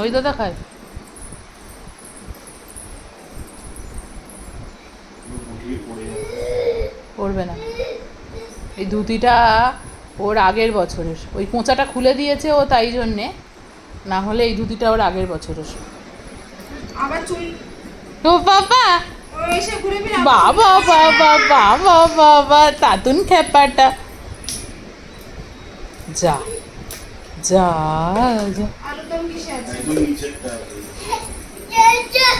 ওই দাদা খায়। পড়বে না, এই ধুতিটা ওর আগের বছরের, ওই কোঁচাটা খুলে দিয়েছে ও তাই জন্যে, না হলে এই ধুতিটা ওর আগের বছরের। আবার চুল ও বাবা, এসে ঘুরে ফিরে বাবা বাবা বাবা বাবা, তাতুন খেপাটা, যা যা যা। আলুদম কিসে আছে? একদম নিচেরটা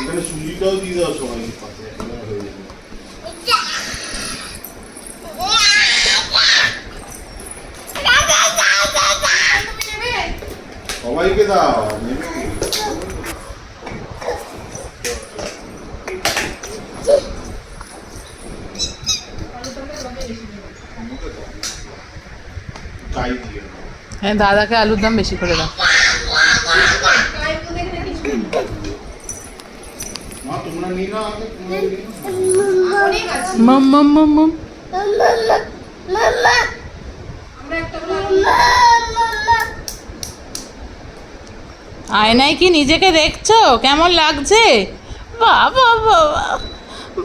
এখানে সুজিটাও দিয়ে দাও সবাইকে পাশে একেবারে হয়ে যাবে। তুমি নেবে? সবাইকে দাও নেবে কি? আলুদমটা তোমাকে বেশি দেবে। আমাকে দাও। চাই দিয়ে দাও। হ্যাঁ, দাদাকে আলুর দাম বেশি করে দাও। গায়ের মধ্যে এখানে কিছু নেই। মা তোমরা নিয়ে নাও আগে, তোমরা নিয়ে নাও। অনেক আছে। মাম মাম মাম মাম। আমরা একটা করে আলুদম আয়নায় কি নিজেকে দেখছো? কেমন লাগছে? বাবা বাবা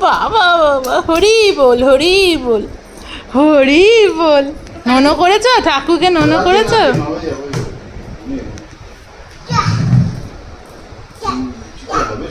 বাবা বাবা, হরি বল হরি বল হরি বল। ননো করেছো? ঠাকুরকে ননো করেছো? হবে, হবে।